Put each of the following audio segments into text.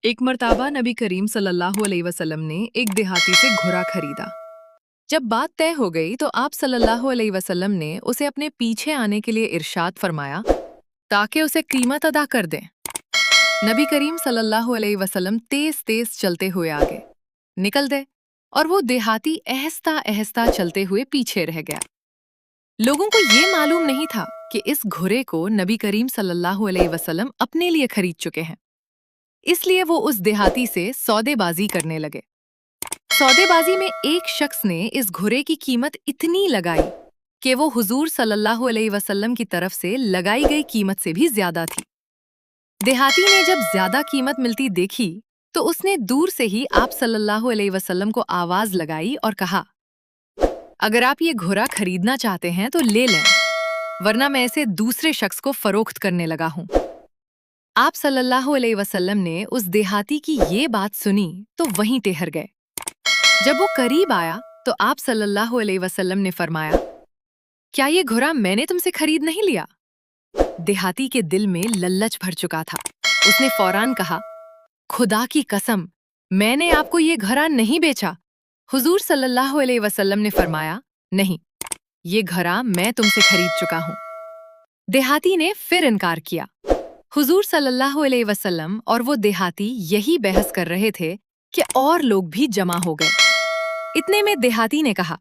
एक मर्तबा नबी करीम सल्लल्लाहु अलैहि वसल्लम ने एक देहाती से घोड़ा खरीदा। जब बात तय हो गई तो आप सल्लल्लाहु अलैहि वसल्लम ने उसे अपने पीछे आने के लिए इरशाद फरमाया ताकि उसे कीमत अदा कर दें। नबी करीम सल्लल्लाहु अलैहि वसल्लम तेज तेज चलते हुए आगे निकल गए और वो देहाती आहिस्ता आहिस्ता चलते हुए पीछे रह गया। लोगों को ये मालूम नहीं था कि इस घोड़े को नबी करीम सल्लल्लाहु अलैहि वसल्लम अपने लिए खरीद चुके हैं। इसलिए वो उस देहाती से सौदेबाजी करने लगे। सौदेबाजी में एक शख्स ने इस घोड़े की कीमत इतनी लगाई कि वो हुजूर सल्लल्लाहु अलैहि वसल्लम की तरफ से लगाई गई कीमत से भी ज्यादा थी। देहाती ने जब ज्यादा कीमत मिलती देखी तो उसने दूर से ही आप सल्लल्लाहु अलैहि वसल्लम को आवाज लगाई और कहा, अगर आप ये घोड़ा खरीदना चाहते हैं तो ले लें, वरना मैं इसे दूसरे शख्स को फरोख्त करने लगा हूं। आप सल्लल्लाहु अलैहि वसल्लम ने उस देहाती की ये बात सुनी तो वहीं ठहर गए। जब वो करीब आया तो आप सल्लल्लाहु अलैहि वसल्लम ने फरमाया, क्या ये घोड़ा मैंने तुमसे खरीद नहीं लिया? देहाती के दिल में लल्लच भर चुका था। उसने फौरान कहा, खुदा की कसम, मैंने आपको ये घोड़ा नहीं बेचा। हुजूर सल्लल्लाहु अलैहि वसल्लम ने फरमाया, नहीं, ये घोड़ा मैं तुमसे खरीद चुका हूं। देहाती ने फिर इनकार किया। हुजूर सल्लल्लाहु अलैहि वसल्लम और वो देहाती यही बहस कर रहे थे कि और लोग भी जमा हो गए। इतने में देहाती ने कहा,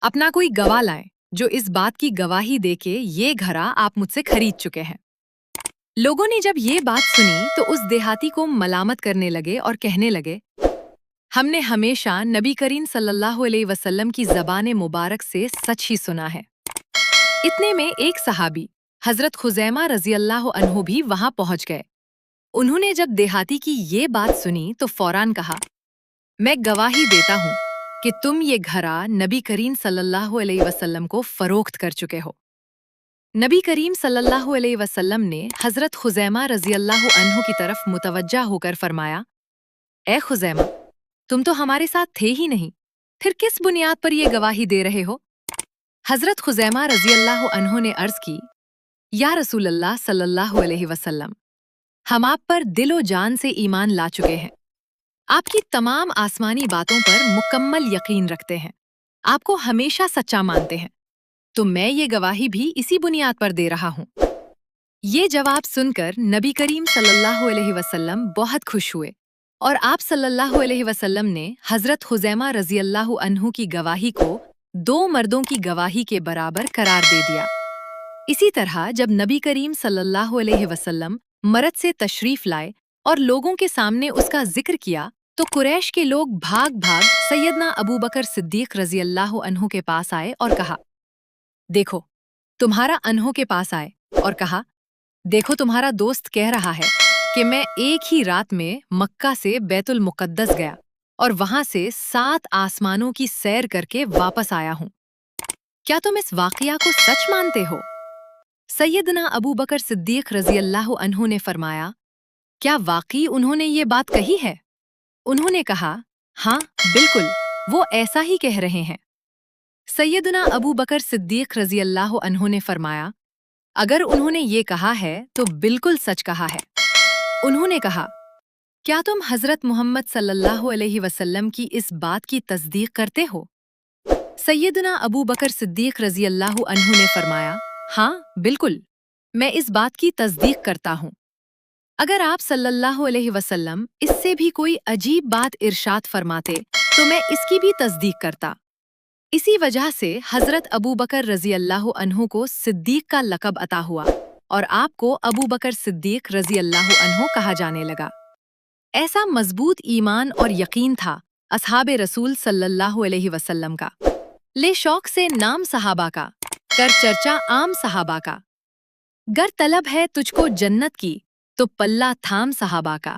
अपना कोई गवाह लाएं जो इस बात की गवाही दे के ये घड़ा आप मुझसे खरीद चुके हैं। लोगों ने जब ये बात सुनी तो उस देहाती को मलामत करने लगे और कहने लगे, हमने हमेशा नबी करीम सल्लल्लाहु अलैहि वसल्लम की ज़बान मुबारक से सच ही सुना है। इतने में एक सहाबी हजरत खुजैमा रजी अल्लाह अन्हु भी वहां पहुंच गए। उन्होंने जब देहाती की ये बात सुनी तो फौरान कहा, मैं गवाही देता हूं कि तुम ये घड़ा नबी करीम सल्लल्लाहु अलैहि वसल्लम को फरोख्त कर चुके हो। नबी करीम सल्लल्लाहु अलैहि वसल्लम ने हजरत खुजैमा रजी अल्लाह अन्हु की तरफ मुतवज्जा होकर फरमाया, ए खुजैमा, तुम तो हमारे साथ थे ही नहीं, फिर किस बुनियाद पर यह गवाही दे रहे हो? हजरत खुजैमा रजी अल्लाह अन्हु ने अर्ज की, या रसूल अल्लाह सल्लल्लाहु अलैहि वसल्लम, हम आप पर दिलो जान से ईमान ला चुके हैं। आपकी तमाम आसमानी बातों पर मुकम्मल यकीन रखते हैं, आपको हमेशा सच्चा मानते हैं, तो मैं ये गवाही भी इसी बुनियाद पर दे रहा हूँ। ये जवाब सुनकर नबी करीम सल्लल्लाहु अलैहि वसल्लम बहुत खुश हुए और आप सल्लल्लाहु अलैहि वसल्लम ने हजरत खुजैमा रजी अल्लाह अन्हु की गवाही को दो मर्दों की गवाही के बराबर करार दे दिया। इसी तरह जब नबी करीम सल्लल्लाहु अलैहि वसल्लम मरद से तशरीफ लाए और लोगों के सामने उसका जिक्र किया तो कुरैश के लोग भाग भाग सैयदना अबू बकर सिद्दीक रजी अल्लाह अन्हु के पास आए और कहा, देखो, तुम्हारा अन्हु के पास आए और कहा, देखो, तुम्हारा दोस्त कह रहा है कि मैं एक ही रात में मक्का से बैतुल मुकद्दस गया और वहां से 7 आसमानों की सैर करके वापस आया हूं। क्या तुम इस वाकया को सच मानते हो? सैयदना अबू बकर सिद्दीक रजी अल्लाह अन्हु ने फरमाया, क्या वाकई उन्होंने ये बात कही है? उन्होंने कहा, हाँ बिल्कुल, वो ऐसा ही कह रहे हैं। सैयदना अबू बकर सिद्दीक रजी अल्लाह अन्हु ने फरमाया, अगर उन्होंने ये कहा है तो बिल्कुल सच कहा है। उन्होंने कहा, क्या तुम हजरत मोहम्मद सल्लल्लाहु अलैहि वसल्लम की इस बात की तस्दीक करते हो? सैयदना अबू बकर सिद्दीक रजी अल्लाह अन्हु ने फरमाया, हाँ बिल्कुल, मैं इस बात की तस्दीक करता हूँ। अगर आप सल्लल्लाहु अलैहि वसल्लम इससे भी कोई अजीब बात इरशाद फरमाते तो मैं इसकी भी तस्दीक करता। इसी वजह से हजरत अबू बकर रजी अल्लाह अन्हु को सिद्दीक का लक़ब अता हुआ और आपको अबू बकर सिद्दीक रजी अल्लाह अन्हु कहा जाने लगा। ऐसा मजबूत ईमान और यकीन था असहाबे रसूल सल्लल्लाहु अलैहि वसल्लम का। ले शौक से नाम सहाबा का, कर चर्चा आम सहाबा का। गर तलब है तुझको जन्नत की, तो पल्ला थाम सहाबा का।